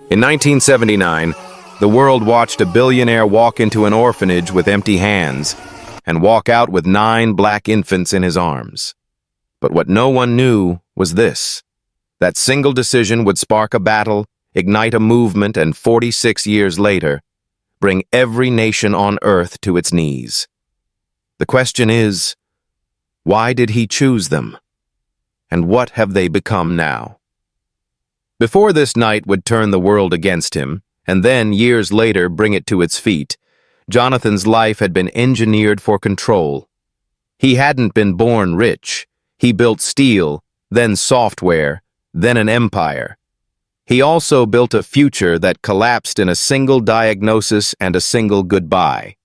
In 1979, the world watched a billionaire walk into an orphanage with empty hands and walk out with 9 black infants in his arms. But what no one knew was this: that single decision would spark a battle, ignite a movement, and 46 years later, bring every nation on earth to its knees. The question is, why did he choose them? And what have they become now? Before this night would turn the world against him, and then, years later, bring it to its feet, Jonathan's life had been engineered for control. He hadn't been born rich. He built steel, then software, then an empire. He also built a future that collapsed in a single diagnosis and a single goodbye.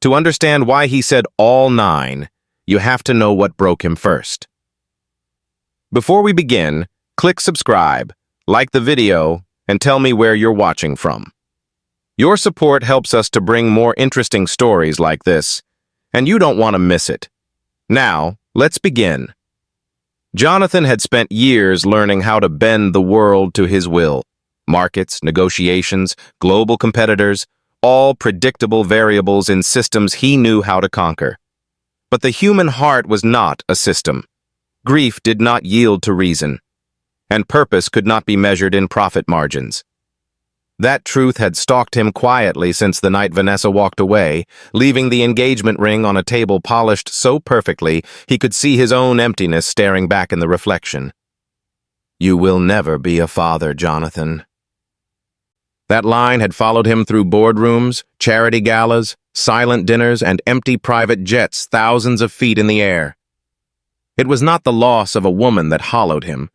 To understand why he said all 9, you have to know what broke him first. Before we begin, click subscribe, like the video, and tell me where you're watching from. Your support helps us to bring more interesting stories like this, and you don't want to miss it. Now, let's begin. Jonathan had spent years learning how to bend the world to his will. Markets, negotiations, global competitors, all predictable variables in systems he knew how to conquer. But the human heart was not a system. Grief did not yield to reason, and purpose could not be measured in profit margins. That truth had stalked him quietly since the night Vanessa walked away, leaving the engagement ring on a table polished so perfectly he could see his own emptiness staring back in the reflection. "You will never be a father, Jonathan." That line had followed him through boardrooms, charity galas, silent dinners, and empty private jets thousands of feet in the air. It was not the loss of a woman that hollowed him.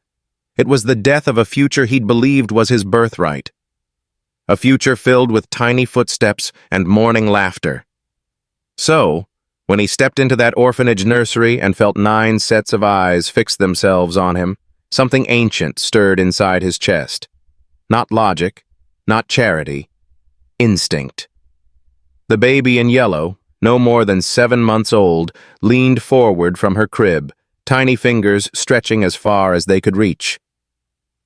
It was the death of a future he'd believed was his birthright. A future filled with tiny footsteps and morning laughter. So, when he stepped into that orphanage nursery and felt 9 sets of eyes fix themselves on him, something ancient stirred inside his chest. Not logic, not charity, instinct. The baby in yellow, no more than 7 months old, leaned forward from her crib, tiny fingers stretching as far as they could reach.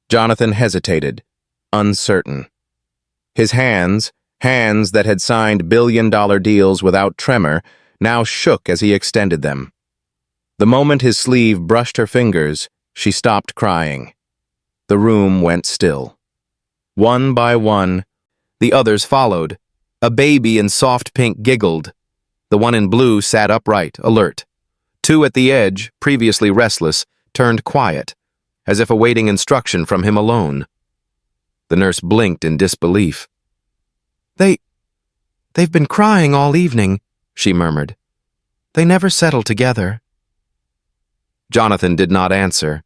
Jonathan hesitated, uncertain. His hands that had signed billion-dollar deals without tremor, now shook as he extended them. The moment his sleeve brushed her fingers, she stopped crying. The room went still. One by one, the others followed. A baby in soft pink giggled. The one in blue sat upright, alert. 2 at the edge, previously restless, turned quiet, as if awaiting instruction from him alone. The nurse blinked in disbelief. They've been crying all evening," she murmured. "They never settle together." Jonathan did not answer.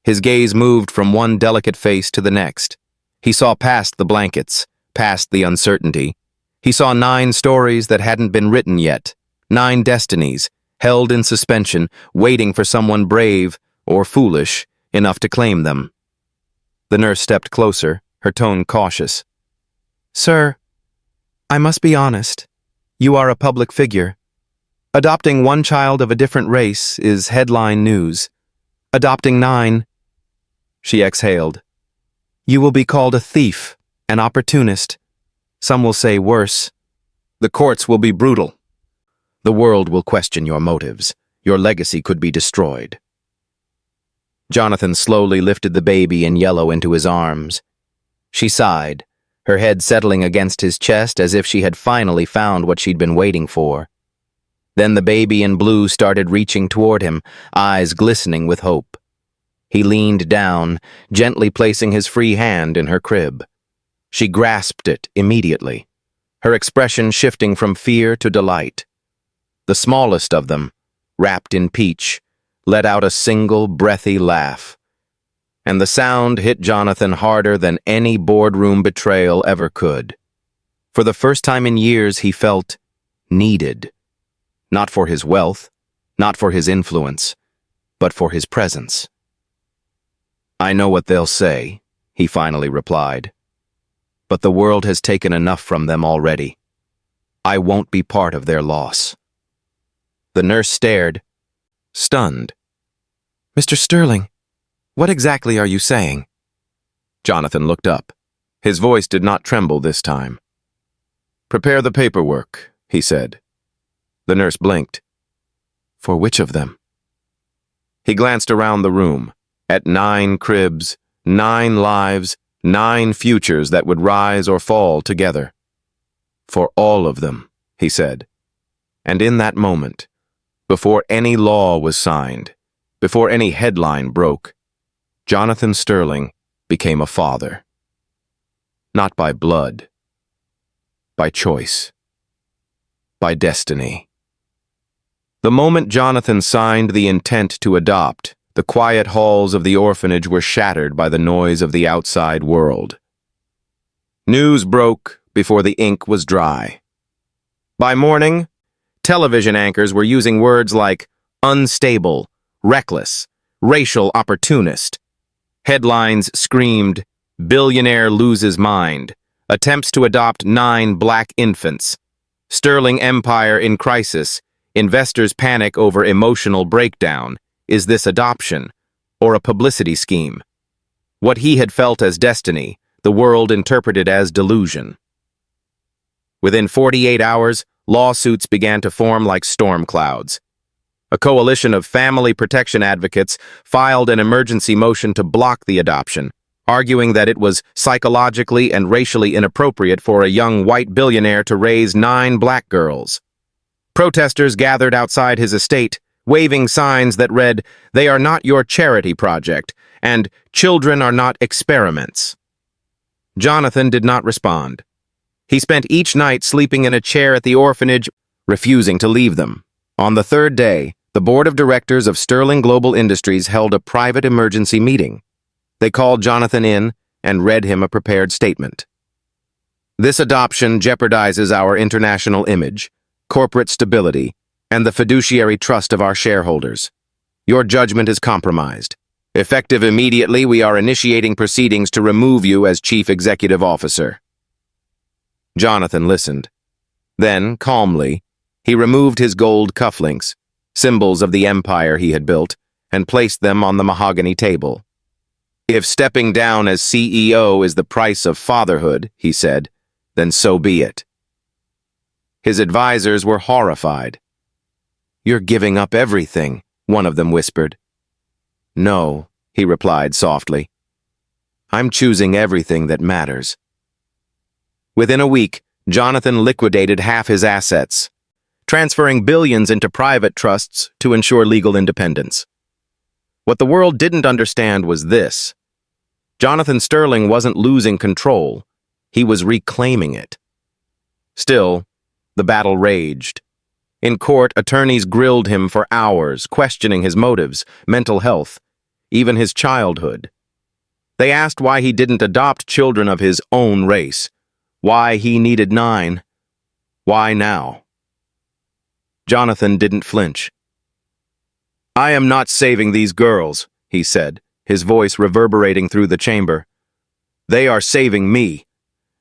His gaze moved from one delicate face to the next. He saw past the blankets, past the uncertainty. He saw 9 stories that hadn't been written yet, 9 destinies, held in suspension, waiting for someone brave or foolish enough to claim them. The nurse stepped closer, her tone cautious. "Sir, I must be honest. You are a public figure. Adopting 1 child of a different race is headline news. Adopting 9..." She exhaled. "You will be called a thief, an opportunist. Some will say worse. The courts will be brutal. The world will question your motives. Your legacy could be destroyed." Jonathan slowly lifted the baby in yellow into his arms. She sighed, her head settling against his chest as if she had finally found what she'd been waiting for. Then the baby in blue started reaching toward him, eyes glistening with hope. He leaned down, gently placing his free hand in her crib. She grasped it immediately, her expression shifting from fear to delight. The smallest of them, wrapped in peach, let out a single breathy laugh. And the sound hit Jonathan harder than any boardroom betrayal ever could. For the first time in years, he felt needed. Not for his wealth, not for his influence, but for his presence. "I know what they'll say," he finally replied. "But the world has taken enough from them already. I won't be part of their loss." The nurse stared, stunned. "Mr. Sterling, what exactly are you saying?" Jonathan looked up. His voice did not tremble this time. "Prepare the paperwork," he said. The nurse blinked. "For which of them?" He glanced around the room, at 9 cribs, 9 lives, 9 futures that would rise or fall together. "For all of them," he said. And in that moment, before any law was signed, before any headline broke, Jonathan Sterling became a father. Not by blood, by choice, by destiny. The moment Jonathan signed the intent to adopt, the quiet halls of the orphanage were shattered by the noise of the outside world. News broke before the ink was dry. By morning, television anchors were using words like unstable, reckless, racial opportunist. Headlines screamed, "Billionaire loses mind," attempts to adopt 9 black infants, Sterling empire in crisis, investors panic over emotional breakdown. Is this adoption or a publicity scheme? What he had felt as destiny, the world interpreted as delusion. Within 48 hours, lawsuits began to form like storm clouds. A coalition of family protection advocates filed an emergency motion to block the adoption, arguing that it was psychologically and racially inappropriate for a young white billionaire to raise 9 black girls. Protesters gathered outside his estate, waving signs that read, "They are not your charity project," and "Children are not experiments." Jonathan did not respond. He spent each night sleeping in a chair at the orphanage, refusing to leave them. On the 3rd day, the board of directors of Sterling Global Industries held a private emergency meeting. They called Jonathan in and read him a prepared statement. "This adoption jeopardizes our international image, corporate stability, and the fiduciary trust of our shareholders. Your judgment is compromised. Effective immediately, we are initiating proceedings to remove you as chief executive officer." Jonathan listened. Then, calmly, he removed his gold cufflinks, symbols of the empire he had built, and placed them on the mahogany table. "If stepping down as CEO is the price of fatherhood," he said, "then so be it." His advisors were horrified. "You're giving up everything," one of them whispered. "No," he replied softly. "I'm choosing everything that matters." Within a week, Jonathan liquidated half his assets, transferring billions into private trusts to ensure legal independence. What the world didn't understand was this: Jonathan Sterling wasn't losing control, he was reclaiming it. Still, the battle raged. In court, attorneys grilled him for hours, questioning his motives, mental health, even his childhood. They asked why he didn't adopt children of his own race, why he needed 9, why now. Jonathan didn't flinch. "I am not saving these girls," he said, his voice reverberating through the chamber. "They are saving me,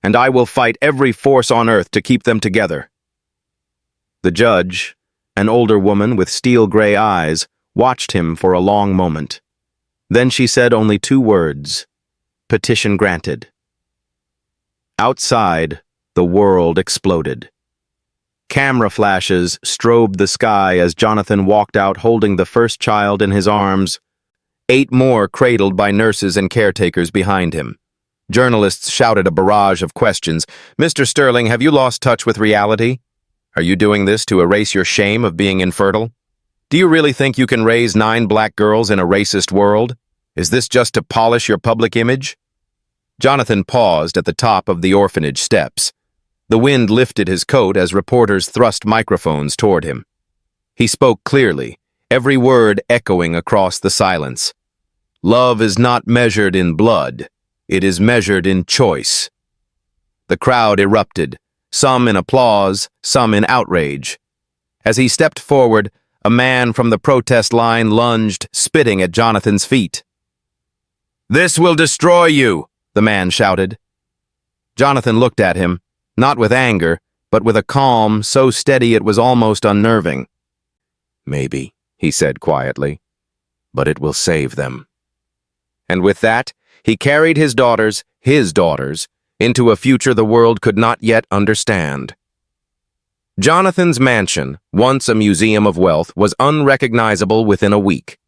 and I will fight every force on earth to keep them together." The judge, an older woman with steel-gray eyes, watched him for a long moment. Then she said only 2 words, "Petition granted." Outside, the world exploded. Camera flashes strobed the sky as Jonathan walked out holding the first child in his arms, 8 more cradled by nurses and caretakers behind him. Journalists shouted a barrage of questions. "Mr. Sterling, have you lost touch with reality? Are you doing this to erase your shame of being infertile? Do you really think you can raise 9 black girls in a racist world? Is this just to polish your public image?" Jonathan paused at the top of the orphanage steps. The wind lifted his coat as reporters thrust microphones toward him. He spoke clearly, every word echoing across the silence. "Love is not measured in blood. It is measured in choice." The crowd erupted, some in applause, some in outrage. As he stepped forward, a man from the protest line lunged, spitting at Jonathan's feet. "This will destroy you," the man shouted. Jonathan looked at him, not with anger, but with a calm so steady it was almost unnerving. "Maybe," he said quietly, "but it will save them." And with that, he carried his daughters, into a future the world could not yet understand. Jonathan's mansion, once a museum of wealth, was unrecognizable within a week.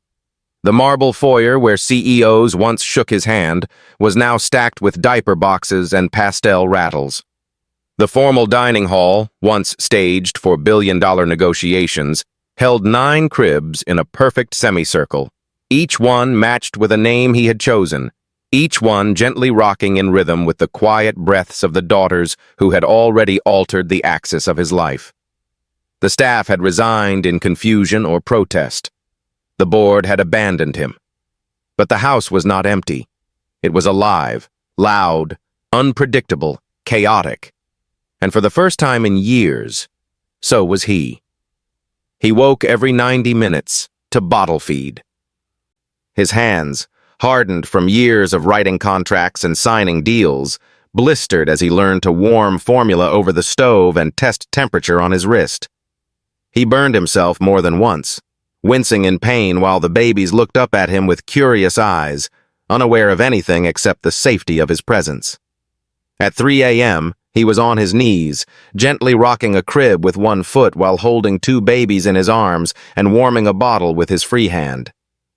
The marble foyer where CEOs once shook his hand was now stacked with diaper boxes and pastel rattles. The formal dining hall, once staged for billion-dollar negotiations, held 9 cribs in a perfect semicircle, each one matched with a name he had chosen, each one gently rocking in rhythm with the quiet breaths of the daughters who had already altered the axis of his life. The staff had resigned in confusion or protest. The board had abandoned him. But the house was not empty. It was alive, loud, unpredictable, chaotic. And for the first time in years, so was he. He woke every 90 minutes to bottle feed. His hands, hardened from years of writing contracts and signing deals, blistered as he learned to warm formula over the stove and test temperature on his wrist. He burned himself more than once, wincing in pain while the babies looked up at him with curious eyes, unaware of anything except the safety of his presence. At 3 a.m., he was on his knees, gently rocking a crib with one foot while holding 2 babies in his arms and warming a bottle with his free hand.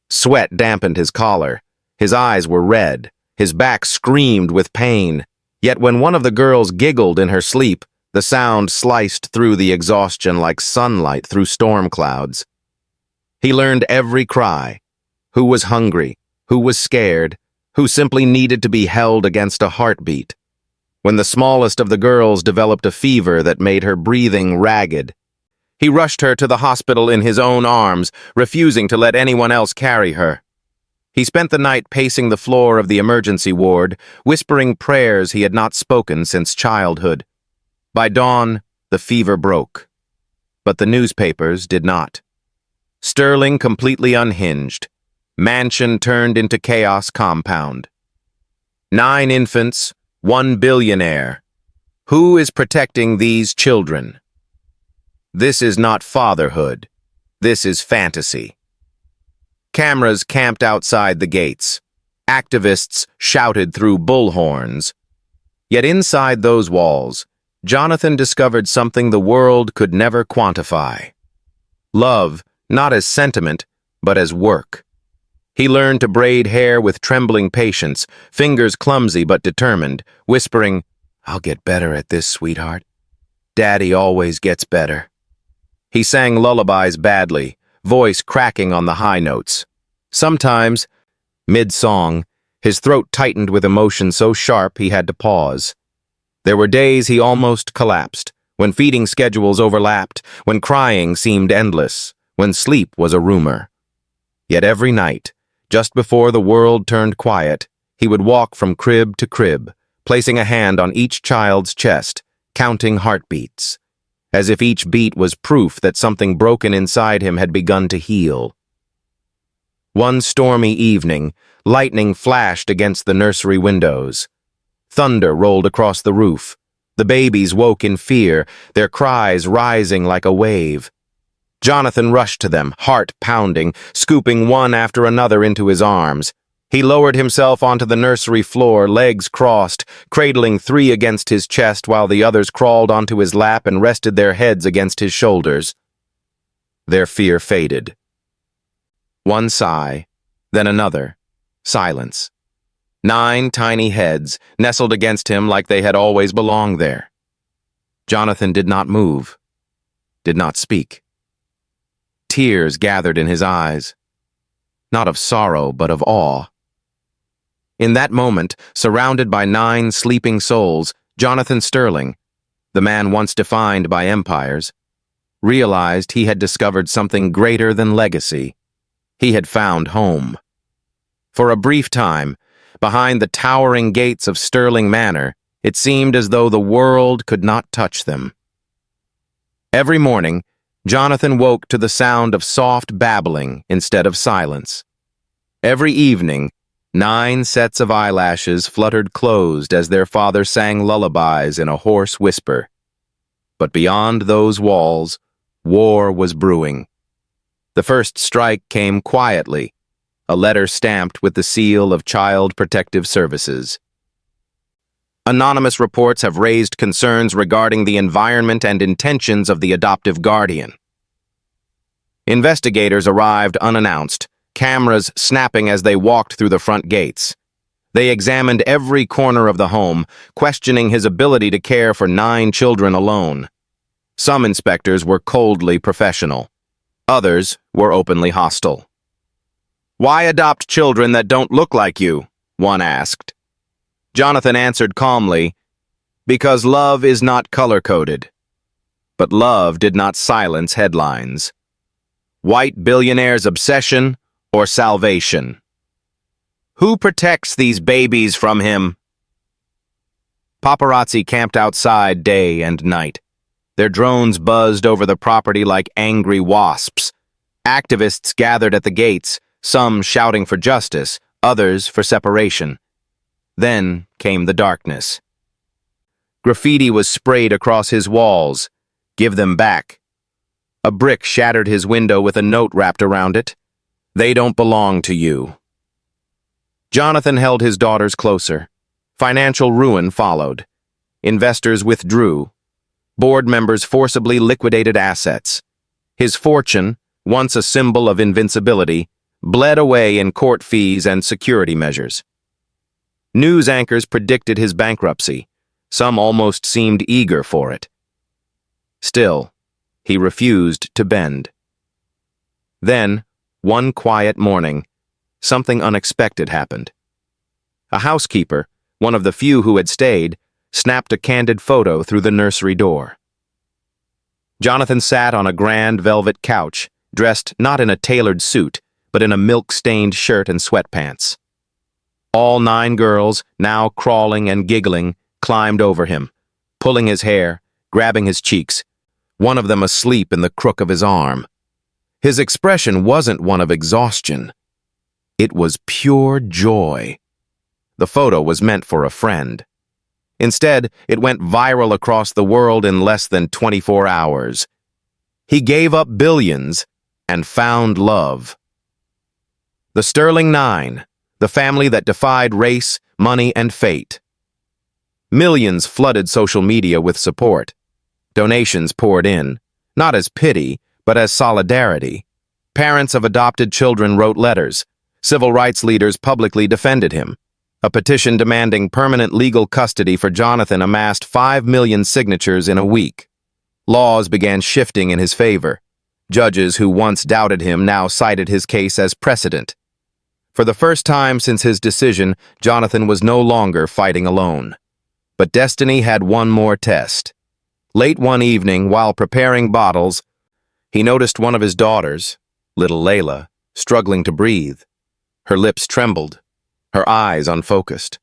Sweat dampened his collar. His eyes were red. His back screamed with pain. Yet when one of the girls giggled in her sleep, the sound sliced through the exhaustion like sunlight through storm clouds. He learned every cry. Who was hungry? Who was scared? Who simply needed to be held against a heartbeat? When the smallest of the girls developed a fever that made her breathing ragged, he rushed her to the hospital in his own arms, refusing to let anyone else carry her. He spent the night pacing the floor of the emergency ward, whispering prayers he had not spoken since childhood. By dawn, the fever broke. But the newspapers did not. Sterling completely unhinged. Mansion turned into chaos compound. 9 infants, 1 billionaire. Who is protecting these children? This is not fatherhood. This is fantasy. Cameras camped outside the gates. Activists shouted through bullhorns. Yet inside those walls, Jonathan discovered something the world could never quantify. Love, not as sentiment, but as work. He learned to braid hair with trembling patience, fingers clumsy but determined, whispering, "I'll get better at this, sweetheart. Daddy always gets better." He sang lullabies badly, voice cracking on the high notes. Sometimes, mid-song, his throat tightened with emotion so sharp he had to pause. There were days he almost collapsed, when feeding schedules overlapped, when crying seemed endless, when sleep was a rumor. Yet every night, just before the world turned quiet, he would walk from crib to crib, placing a hand on each child's chest, counting heartbeats, as if each beat was proof that something broken inside him had begun to heal. One stormy evening, lightning flashed against the nursery windows. Thunder rolled across the roof. The babies woke in fear, their cries rising like a wave. Jonathan rushed to them, heart pounding, scooping one after another into his arms. He lowered himself onto the nursery floor, legs crossed, cradling 3 against his chest while the others crawled onto his lap and rested their heads against his shoulders. Their fear faded. One sigh, then another. Silence. 9 tiny heads nestled against him like they had always belonged there. Jonathan did not move, did not speak. Tears gathered in his eyes, not of sorrow but of awe. In that moment, surrounded by 9 sleeping souls, Jonathan Sterling, the man once defined by empires, realized he had discovered something greater than legacy. He had found home. For a brief time, behind the towering gates of Sterling Manor, it seemed as though the world could not touch them. Every morning, Jonathan woke to the sound of soft babbling instead of silence. Every evening, 9 sets of eyelashes fluttered closed as their father sang lullabies in a hoarse whisper. But beyond those walls, war was brewing. The first strike came quietly, a letter stamped with the seal of Child Protective Services. Anonymous reports have raised concerns regarding the environment and intentions of the adoptive guardian. Investigators arrived unannounced, cameras snapping as they walked through the front gates. They examined every corner of the home, questioning his ability to care for 9 children alone. Some inspectors were coldly professional. Others were openly hostile. "Why adopt children that don't look like you?" one asked. Jonathan answered calmly, "Because love is not color-coded." But love did not silence headlines. White billionaire's obsession or salvation? Who protects these babies from him? Paparazzi camped outside day and night. Their drones buzzed over the property like angry wasps. Activists gathered at the gates, some shouting for justice, others for separation. Then came the darkness. Graffiti was sprayed across his walls. "Give them back." A brick shattered his window with a note wrapped around it. "They don't belong to you." Jonathan held his daughters closer. Financial ruin followed. Investors withdrew. Board members forcibly liquidated assets. His fortune, once a symbol of invincibility, bled away in court fees and security measures. News anchors predicted his bankruptcy. Some almost seemed eager for it. Still, he refused to bend. Then, one quiet morning, something unexpected happened. A housekeeper, one of the few who had stayed, snapped a candid photo through the nursery door. Jonathan sat on a grand velvet couch, dressed not in a tailored suit, but in a milk-stained shirt and sweatpants. All 9 girls, now crawling and giggling, climbed over him, pulling his hair, grabbing his cheeks, one of them asleep in the crook of his arm. His expression wasn't one of exhaustion. It was pure joy. The photo was meant for a friend. Instead, it went viral across the world in less than 24 hours. He gave up billions and found love. The Sterling 9, the family that defied race, money, and fate. Millions flooded social media with support. Donations poured in, not as pity, but as solidarity. Parents of adopted children wrote letters. Civil rights leaders publicly defended him. A petition demanding permanent legal custody for Jonathan amassed 5 million signatures in a week. Laws began shifting in his favor. Judges who once doubted him now cited his case as precedent. For the first time since his decision, Jonathan was no longer fighting alone. But destiny had one more test. Late one evening, while preparing bottles, he noticed one of his daughters, little Layla, struggling to breathe. Her lips trembled, her eyes unfocused.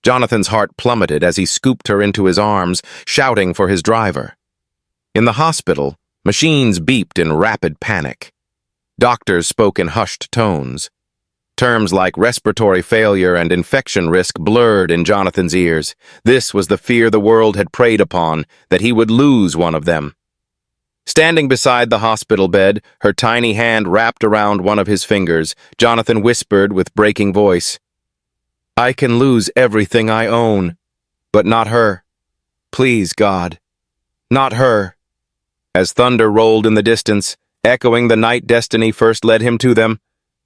Jonathan's heart plummeted as he scooped her into his arms, shouting for his driver. In the hospital, machines beeped in rapid panic. Doctors spoke in hushed tones. Terms like respiratory failure and infection risk blurred in Jonathan's ears. This was the fear the world had preyed upon, that he would lose one of them. Standing beside the hospital bed, her tiny hand wrapped around one of his fingers, Jonathan whispered with breaking voice, "I can lose everything I own, but not her. Please, God, not her." As thunder rolled in the distance, echoing the night destiny first led him to them,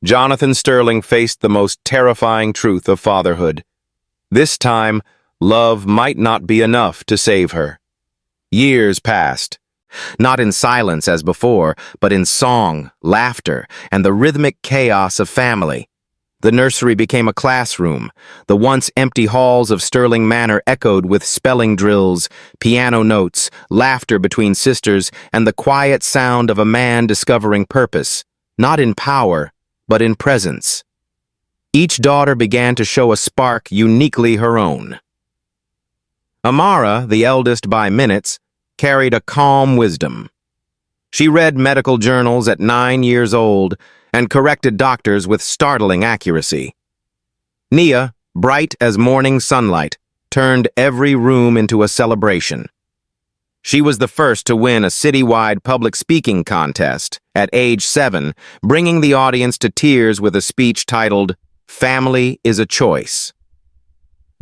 Jonathan Sterling faced the most terrifying truth of fatherhood. This time, love might not be enough to save her. Years passed, not in silence as before, but in song, laughter, and the rhythmic chaos of family. The nursery became a classroom. The once empty halls of Sterling Manor echoed with spelling drills, piano notes, laughter between sisters, and the quiet sound of a man discovering purpose, not in power, but in presence. Each daughter began to show a spark uniquely her own. Amara, the eldest by minutes, carried a calm wisdom. She read medical journals at 9 years old and corrected doctors with startling accuracy. Nia, bright as morning sunlight, turned every room into a celebration. She was the first to win a citywide public speaking contest at age 7, bringing the audience to tears with a speech titled, "Family is a Choice."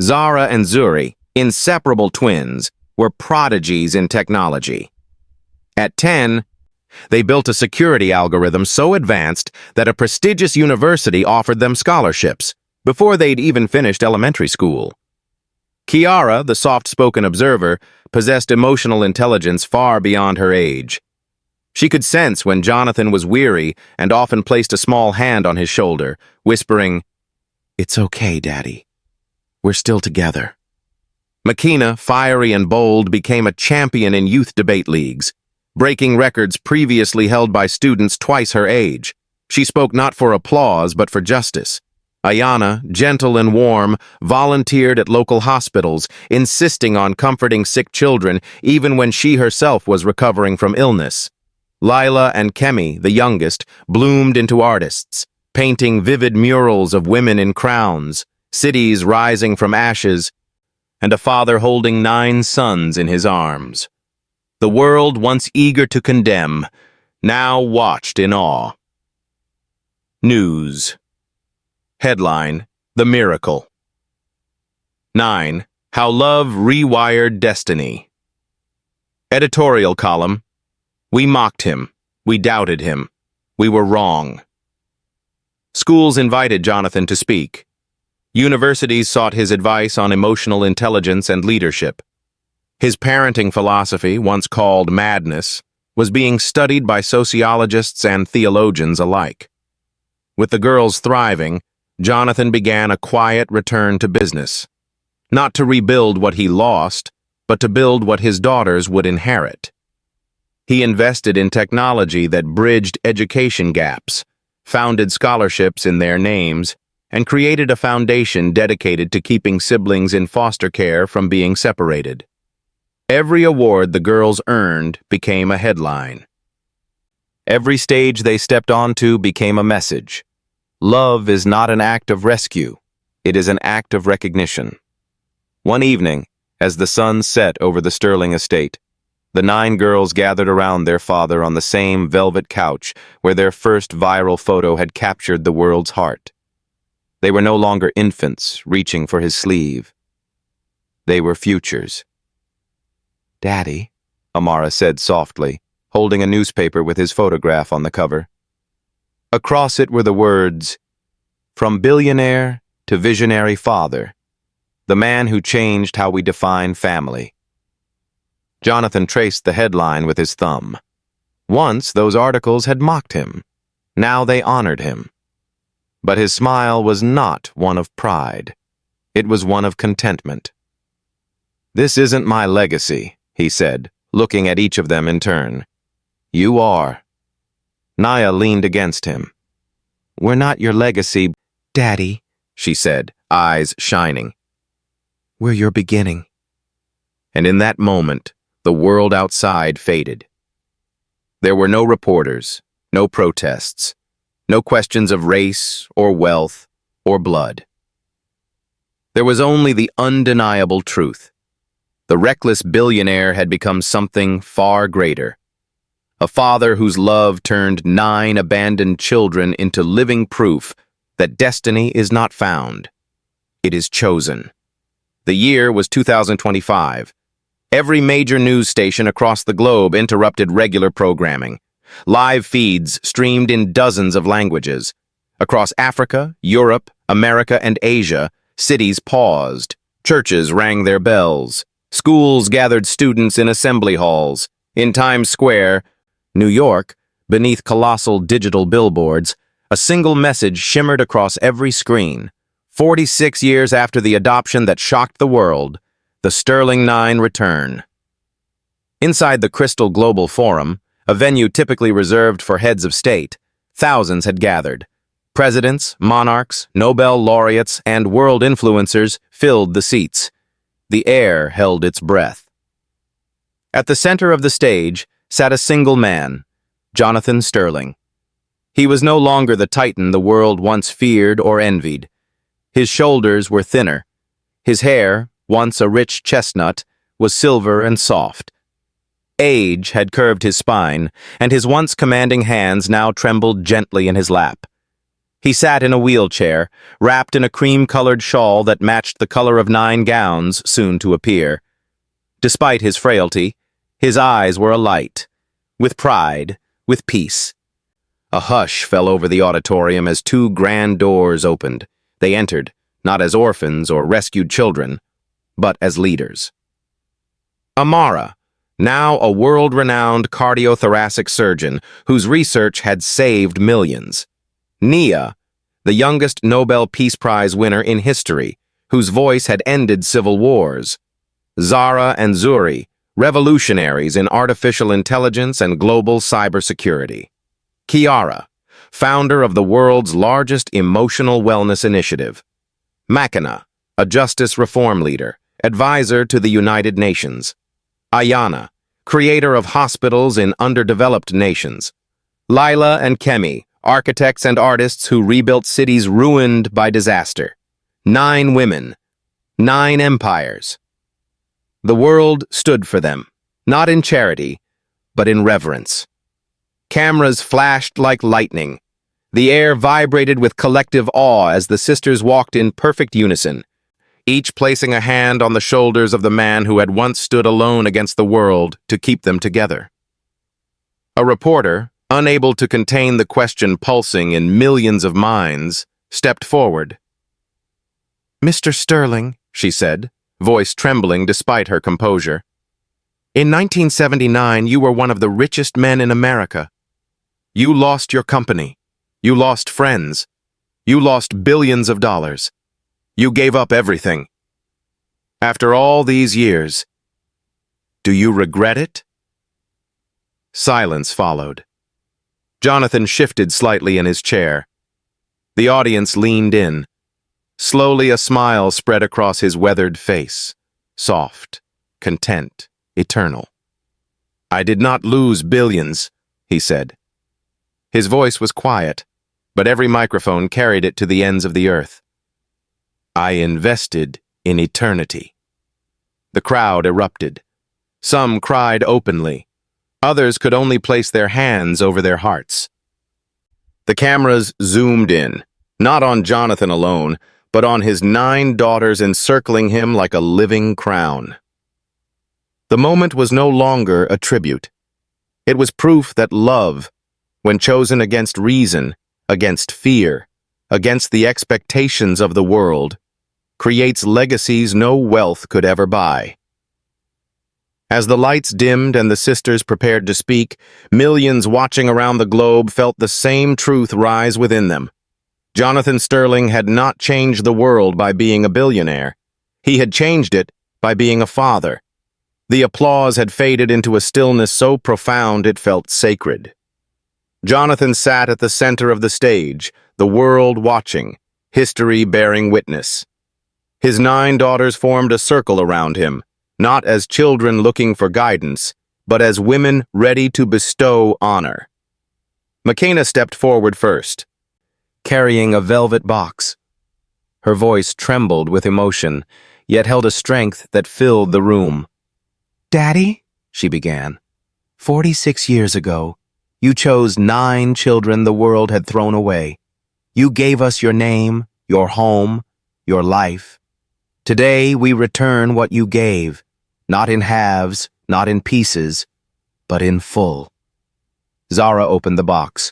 Zara and Zuri, inseparable twins, were prodigies in technology. At 10, they built a security algorithm so advanced that a prestigious university offered them scholarships before they'd even finished elementary school. Kiara, the soft-spoken observer, possessed emotional intelligence far beyond her age. She could sense when Jonathan was weary and often placed a small hand on his shoulder, whispering, "It's okay, Daddy. We're still together." Makina, fiery and bold, became a champion in youth debate leagues, breaking records previously held by students twice her age. She spoke not for applause, but for justice. Ayana, gentle and warm, volunteered at local hospitals, insisting on comforting sick children even when she herself was recovering from illness. Lila and Kemi, the youngest, bloomed into artists, painting vivid murals of women in crowns, cities rising from ashes, and a father holding 9 sons in his arms. The world, once eager to condemn, now watched in awe. News. Headline: The Miracle. 9. How Love Rewired Destiny. Editorial column: We mocked him. We doubted him. We were wrong. Schools invited Jonathan to speak. Universities sought his advice on emotional intelligence and leadership. His parenting philosophy, once called madness, was being studied by sociologists and theologians alike. With the girls thriving, Jonathan began a quiet return to business, not to rebuild what he lost, but to build what his daughters would inherit. He invested in technology that bridged education gaps, founded scholarships in their names, and created a foundation dedicated to keeping siblings in foster care from being separated. Every award the girls earned became a headline. Every stage they stepped onto became a message. Love is not an act of rescue. It is an act of recognition. One evening, as the sun set over the Sterling estate, the 9 girls gathered around their father on the same velvet couch where their first viral photo had captured the world's heart. They were no longer infants reaching for his sleeve. They were futures. "Daddy," Amara said softly, holding a newspaper with his photograph on the cover. Across it were the words, "From billionaire to visionary father, the man who changed how we define family." Jonathan traced the headline with his thumb. Once those articles had mocked him. Now they honored him. But his smile was not one of pride. It was one of contentment. "This isn't my legacy," he said, looking at each of them in turn. "You are." Naya leaned against him. "We're not your legacy, Daddy," she said, eyes shining. "We're your beginning." And in that moment, the world outside faded. There were no reporters, no protests, no questions of race or wealth or blood. There was only the undeniable truth. The reckless billionaire had become something far greater. A father whose love turned 9 abandoned children into living proof that destiny is not found. It is chosen. The year was 2025. Every major news station across the globe interrupted regular programming. Live feeds streamed in dozens of languages. Across Africa, Europe, America, and Asia, cities paused. Churches rang their bells. Schools gathered students in assembly halls. In Times Square, New York, beneath colossal digital billboards, a single message shimmered across every screen. 46 years after the adoption that shocked the world, the Sterling 9 return. Inside the Crystal Global Forum, a venue typically reserved for heads of state, thousands had gathered. Presidents, monarchs, Nobel laureates, and world influencers filled the seats. The air held its breath. At the center of the stage sat a single man, Jonathan Sterling. He was no longer the titan the world once feared or envied. His shoulders were thinner. His hair, once a rich chestnut, was silver and soft. Age had curved his spine, and his once commanding hands now trembled gently in his lap. He sat in a wheelchair, wrapped in a cream-colored shawl that matched the color of 9 gowns soon to appear. Despite his frailty, his eyes were alight, with pride, with peace. A hush fell over the auditorium as 2 grand doors opened. They entered, not as orphans or rescued children, but as leaders. Amara, now a world-renowned cardiothoracic surgeon whose research had saved millions. Nia, the youngest Nobel Peace Prize winner in history, whose voice had ended civil wars. Zara and Zuri, revolutionaries in artificial intelligence and global cybersecurity. Kiara, founder of the world's largest emotional wellness initiative. Makina, a justice reform leader, advisor to the United Nations. Ayana, creator of hospitals in underdeveloped nations. Lila and Kemi, architects and artists who rebuilt cities ruined by disaster. 9 women, 9 empires. The world stood for them, not in charity, but in reverence. Cameras flashed like lightning. The air vibrated with collective awe as the sisters walked in perfect unison, each placing a hand on the shoulders of the man who had once stood alone against the world to keep them together. A reporter, unable to contain the question pulsing in millions of minds, stepped forward. "Mr. Sterling," she said, voice trembling despite her composure, "in 1979 you were one of the richest men in America. You lost your company. You lost friends. You lost billions of dollars. You gave up everything. After all these years, do you regret it?" Silence followed. Jonathan shifted slightly in his chair. The audience leaned in. Slowly a smile spread across his weathered face, soft, content, eternal. "I did not lose billions," he said. His voice was quiet, but every microphone carried it to the ends of the earth. "I invested in eternity." The crowd erupted. Some cried openly. Others could only place their hands over their hearts. The cameras zoomed in, not on Jonathan alone, but on his 9 daughters encircling him like a living crown. The moment was no longer a tribute. It was proof that love, when chosen against reason, against fear, against the expectations of the world, creates legacies no wealth could ever buy. As the lights dimmed and the sisters prepared to speak, millions watching around the globe felt the same truth rise within them. Jonathan Sterling had not changed the world by being a billionaire. He had changed it by being a father. The applause had faded into a stillness so profound it felt sacred. Jonathan sat at the center of the stage, the world watching, history bearing witness. His 9 daughters formed a circle around him, not as children looking for guidance, but as women ready to bestow honor. Makina stepped forward first, carrying a velvet box. Her voice trembled with emotion, yet held a strength that filled the room. "Daddy," she began, 46 years ago, you chose 9 children the world had thrown away. You gave us your name, your home, your life. Today we return what you gave, not in halves, not in pieces, but in full." Zara opened the box.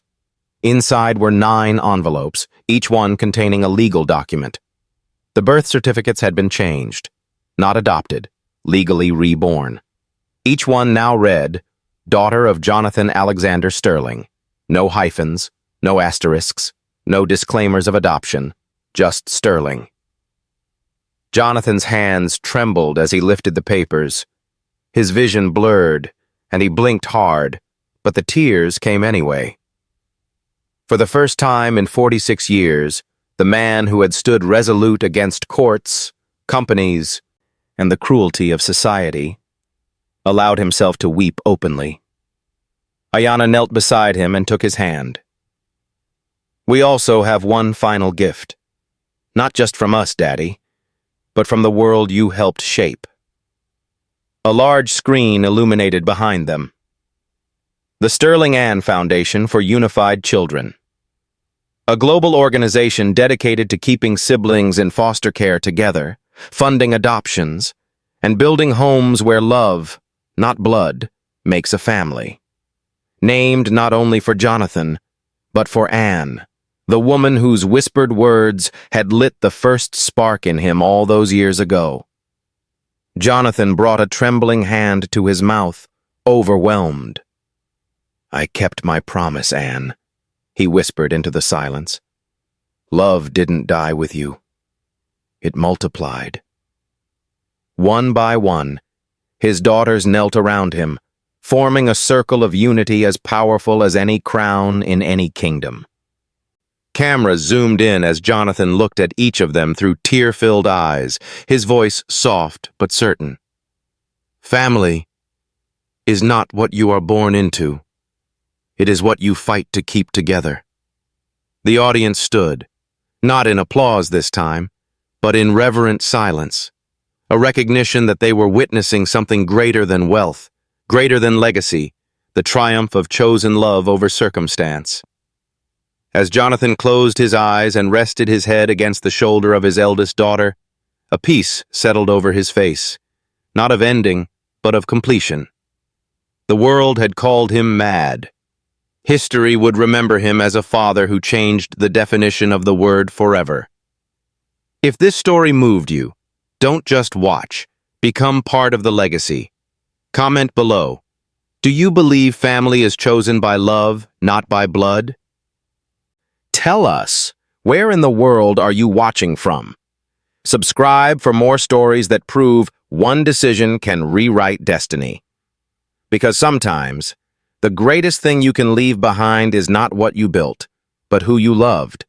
Inside were 9 envelopes, each one containing a legal document. The birth certificates had been changed, not adopted, legally reborn. Each one now read, "Daughter of Jonathan Alexander Sterling." No hyphens, no asterisks, no disclaimers of adoption, just Sterling. Jonathan's hands trembled as he lifted the papers. His vision blurred, and he blinked hard, but the tears came anyway. For the first time in 46 years, the man who had stood resolute against courts, companies, and the cruelty of society, allowed himself to weep openly. Ayana knelt beside him and took his hand. "We also have one final gift. Not just from us, Daddy, but from the world you helped shape." A large screen illuminated behind them. The Sterling Ann Foundation for Unified Children. a global organization dedicated to keeping siblings in foster care together, funding adoptions, and building homes where love, not blood, makes a family. Named not only for Jonathan, but for Anne, the woman whose whispered words had lit the first spark in him all those years ago. Jonathan brought a trembling hand to his mouth, overwhelmed. "I kept my promise, Anne," he whispered into the silence. "Love didn't die with you. It multiplied." One by one, his daughters knelt around him, forming a circle of unity as powerful as any crown in any kingdom. Cameras zoomed in as Jonathan looked at each of them through tear-filled eyes, his voice soft but certain. "Family is not what you are born into. It is what you fight to keep together." The audience stood, not in applause this time, but in reverent silence, a recognition that they were witnessing something greater than wealth, greater than legacy, the triumph of chosen love over circumstance. As Jonathan closed his eyes and rested his head against the shoulder of his eldest daughter, a peace settled over his face, not of ending, but of completion. The world had called him mad. History would remember him as a father who changed the definition of the word forever. If this story moved you, don't just watch. Become part of the legacy. Comment below. Do you believe family is chosen by love, not by blood? Tell us, where in the world are you watching from? Subscribe for more stories that prove one decision can rewrite destiny. Because sometimes, the greatest thing you can leave behind is not what you built, but who you loved.